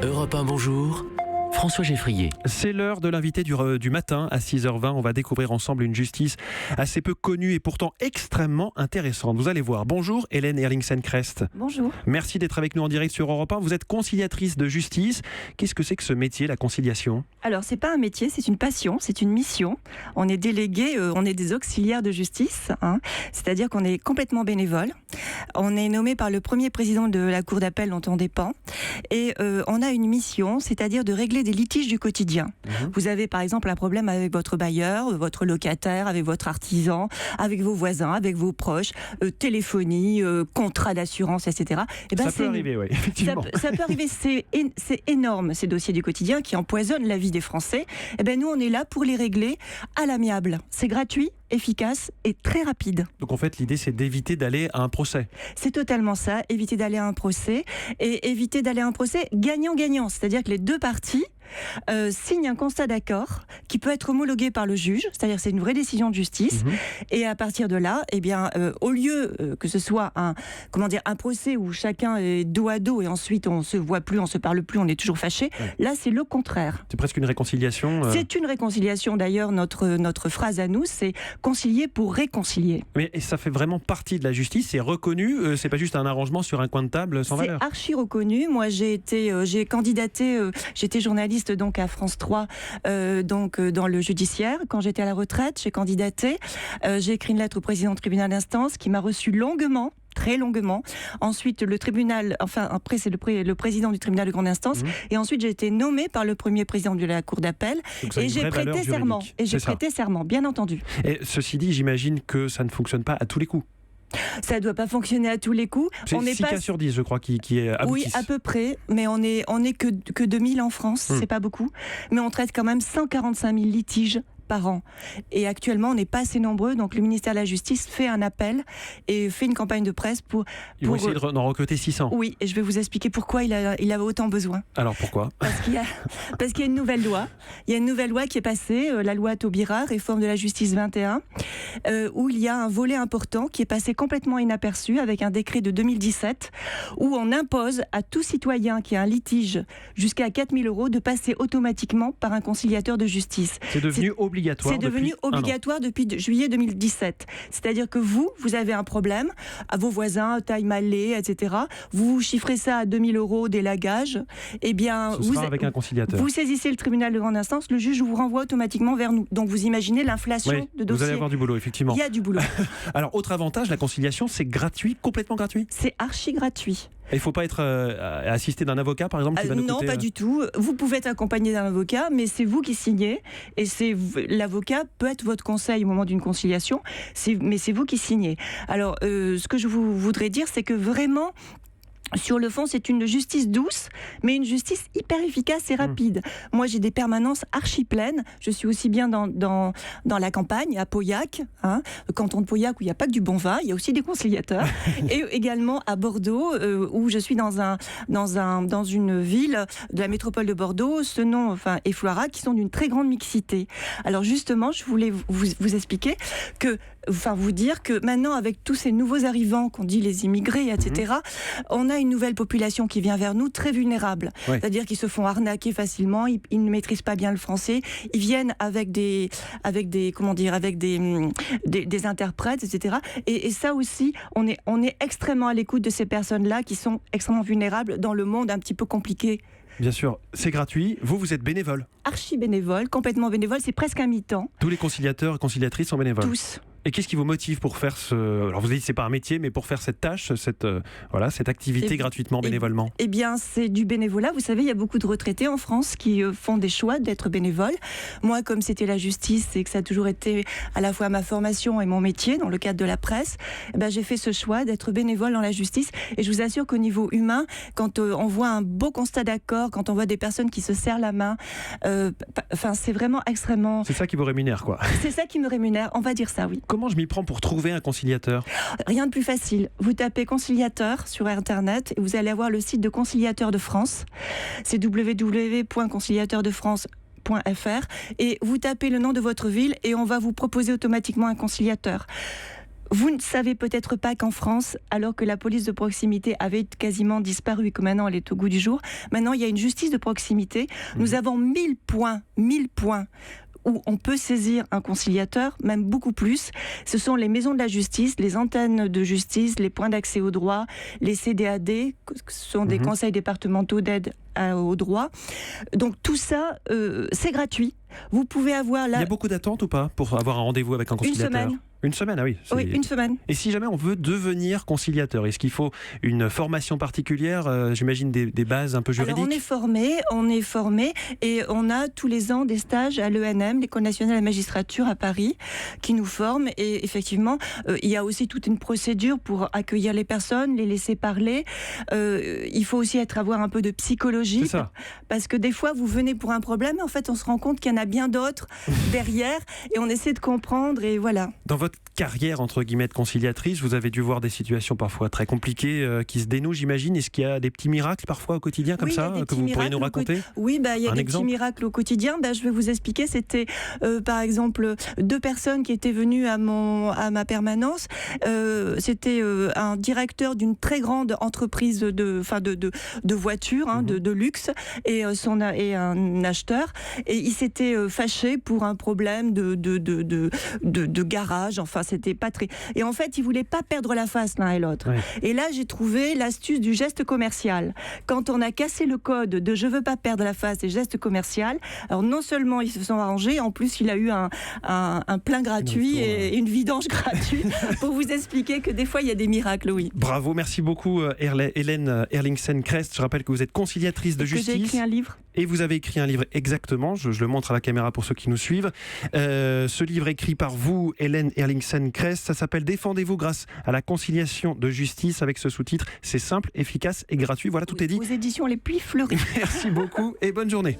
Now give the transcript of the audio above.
Europe 1, bonjour. François Geffrier. C'est l'heure de l'invité du matin à 6h20. On va découvrir ensemble une justice assez peu connue et pourtant extrêmement intéressante. Vous allez voir. Bonjour Hélène Erlingsen-Crest. Bonjour. Merci d'être avec nous en direct sur Europe 1. Vous êtes conciliatrice de justice. Qu'est-ce que c'est que ce métier, la conciliation ? Alors, c'est pas un métier, c'est une passion, c'est une mission. On est délégué, on est des auxiliaires de justice, c'est-à-dire qu'on est complètement bénévole. On est nommé par le premier président de la cour d'appel dont on dépend. Et on a une mission, c'est-à-dire de régler des litiges du quotidien. Vous avez par exemple un problème avec votre bailleur, votre locataire, avec votre artisan, avec vos voisins, avec vos proches, téléphonie, contrat d'assurance, etc. Et ben, ça peut arriver, oui, effectivement. Ça peut arriver, c'est énorme, ces dossiers du quotidien qui empoisonnent la vie des Français. Et ben, nous, on est là pour les régler à l'amiable. C'est gratuit, efficace et très rapide. Donc en fait, l'idée, c'est d'éviter d'aller à un procès. C'est totalement ça, éviter d'aller à un procès et éviter d'aller à un procès gagnant-gagnant. C'est-à-dire que les deux parties signent un constat d'accord qui peut être homologué par le juge, c'est-à-dire c'est une vraie décision de justice. Et à partir de là, eh bien, au lieu que ce soit un procès où chacun est dos à dos et ensuite on se voit plus, on se parle plus, on est toujours fâché, là c'est le contraire. C'est presque une réconciliation. C'est une réconciliation d'ailleurs, notre phrase à nous, c'est concilier pour réconcilier. Mais ça fait vraiment partie de la justice, c'est reconnu, c'est pas juste un arrangement sur un coin de table sans valeur. C'est archi reconnu. Moi j'ai candidaté, j'étais journaliste donc à France 3, dans le judiciaire. Quand j'étais à la retraite, j'ai candidaté. J'ai écrit une lettre au président du tribunal d'instance qui m'a reçu longuement. Très longuement. Ensuite, le tribunal, après c'est le président du tribunal de grande instance. Et ensuite, j'ai été nommée par le premier président de la cour d'appel. Et j'ai prêté serment. Et j'ai prêté serment, bien entendu. Et ceci dit, j'imagine que ça ne fonctionne pas à tous les coups. Ça ne doit pas fonctionner à tous les coups. C'est 6 cas sur 10, je crois, qui aboutissent. Oui, à peu près. Mais on est que 2000 en France, c'est pas beaucoup. Mais on traite quand même 145 000 litiges par an. Et actuellement, on n'est pas assez nombreux, donc le ministère de la Justice fait un appel et fait une campagne de presse pour... Ils vont essayer d'en recruter 600. Oui, et je vais vous expliquer pourquoi il a autant besoin. Alors pourquoi ? Parce qu'il y a une nouvelle loi. Il y a une nouvelle loi qui est passée, la loi Taubira, réforme de la justice 21, où il y a un volet important qui est passé complètement inaperçu avec un décret de 2017, où on impose à tout citoyen qui a un litige jusqu'à 4 000 € de passer automatiquement par un conciliateur de justice. C'est devenu obligatoire. C'est devenu obligatoire depuis juillet 2017. C'est-à-dire que vous avez un problème à vos voisins, taille mal laid, etc. Vous chiffrez ça à 2 000 € d'élagage. Eh bien, avec un conciliateur. Vous saisissez le tribunal de grande instance, le juge vous renvoie automatiquement vers nous. Donc vous imaginez l'inflation de dossiers. Vous allez avoir du boulot, effectivement. Il y a du boulot. Alors, autre avantage, la conciliation, c'est gratuit, complètement gratuit. C'est archi gratuit. Il ne faut pas être assisté d'un avocat, par exemple, qui va nous coûter... Non, pas du tout. Vous pouvez être accompagné d'un avocat, mais c'est vous qui signez. Et l'avocat peut être votre conseil au moment d'une conciliation, mais c'est vous qui signez. Alors, ce que je voudrais dire, c'est que vraiment... Sur le fond, c'est une justice douce, mais une justice hyper efficace et rapide. Moi, j'ai des permanences archi pleines. Je suis aussi bien dans la campagne, à Pauillac, canton de Pauillac, où il n'y a pas que du bon vin, il y a aussi des conciliateurs. Et également à Bordeaux, où je suis dans une ville de la métropole de Bordeaux, Senon, et Floirac, qui sont d'une très grande mixité. Alors justement, je voulais vous expliquer vous dire que maintenant, avec tous ces nouveaux arrivants, qu'on dit les immigrés, etc., on a une nouvelle population qui vient vers nous très vulnérable. C'est-à-dire qu'ils se font arnaquer facilement, ils ne maîtrisent pas bien le français, ils viennent avec des interprètes, etc. Et ça aussi, on est extrêmement à l'écoute de ces personnes-là qui sont extrêmement vulnérables dans le monde un petit peu compliqué. Bien sûr, c'est gratuit. Vous êtes bénévole. Archi bénévole, complètement bénévole, c'est presque un mi-temps. Tous les conciliateurs et conciliatrices sont bénévoles. Tous. Et qu'est-ce qui vous motive pour faire alors vous avez dit que c'est pas un métier, mais pour faire cette tâche, cette activité gratuitement, bénévolement? Eh bien, c'est du bénévolat. Vous savez, il y a beaucoup de retraités en France qui font des choix d'être bénévoles. Moi, comme c'était la justice et que ça a toujours été à la fois ma formation et mon métier dans le cadre de la presse, j'ai fait ce choix d'être bénévole dans la justice. Et je vous assure qu'au niveau humain, quand on voit un beau constat d'accord, quand on voit des personnes qui se serrent la main, c'est vraiment extrêmement... C'est ça qui vous rémunère, quoi. C'est ça qui me rémunère, on va dire ça, oui. Comment je m'y prends pour trouver un conciliateur ? Rien de plus facile. Vous tapez conciliateur sur Internet et vous allez avoir le site de Conciliateur de France. C'est www.conciliateurdefrance.fr et vous tapez le nom de votre ville et on va vous proposer automatiquement un conciliateur. Vous ne savez peut-être pas qu'en France, alors que la police de proximité avait quasiment disparu et que maintenant elle est au goût du jour, maintenant il y a une justice de proximité. Nous avons 1000 points où on peut saisir un conciliateur, même beaucoup plus. Ce sont les maisons de la justice, les antennes de justice, les points d'accès au droit, les CDAD, ce sont des conseils départementaux d'aide au droit. Donc tout ça, c'est gratuit. Vous pouvez avoir là... Il y a beaucoup d'attentes ou pas pour avoir un rendez-vous avec un conciliateur? Une semaine. Une semaine, ah oui. Oui, une semaine. Et si jamais on veut devenir conciliateur, est-ce qu'il faut une formation particulière, j'imagine des bases un peu juridiques? Alors on est formé et on a tous les ans des stages à l'ENM, l'École nationale de la magistrature à Paris, qui nous forment. Et effectivement, il y a aussi toute une procédure pour accueillir les personnes, les laisser parler. Il faut aussi avoir un peu de psychologie. C'est ça. Parce que des fois, vous venez pour un problème, et en fait, on se rend compte qu'il y en a bien d'autres derrière et on essaie de comprendre et voilà. Dans votre carrière, entre guillemets, de conciliatrice, vous avez dû voir des situations parfois très compliquées qui se dénouent, j'imagine. Est-ce qu'il y a des petits miracles parfois au quotidien comme ça que vous pourriez nous raconter? Oui, il y a des petits miracles au quotidien. Je vais vous expliquer. C'était par exemple 2 personnes qui étaient venues à ma permanence. C'était un directeur d'une très grande entreprise de voitures, de luxe, et un acheteur. Et ils s'étaient fâchés pour un problème de garage. Enfin, c'était pas très... Et en fait, ils voulaient pas perdre la face l'un et l'autre. Ouais. Et là, j'ai trouvé l'astuce du geste commercial. Quand on a cassé le code de je veux pas perdre la face et geste commercial, alors non seulement ils se sont arrangés, en plus il a eu un plein gratuit et une vidange gratuite pour vous expliquer que des fois il y a des miracles, oui. Bravo, merci beaucoup Hélène Erlingsen-Crest. Je rappelle que vous êtes conciliatrice de justice. J'ai écrit un livre. Et vous avez écrit un livre, exactement, je le montre à la caméra pour ceux qui nous suivent. Ce livre écrit par vous, Hélène Erlingsen-Crest, ça s'appelle « Défendez-vous grâce à la conciliation de justice » avec ce sous-titre. C'est simple, efficace et gratuit. Voilà, tout est dit. Aux éditions les plus fleuries. Merci beaucoup et bonne journée.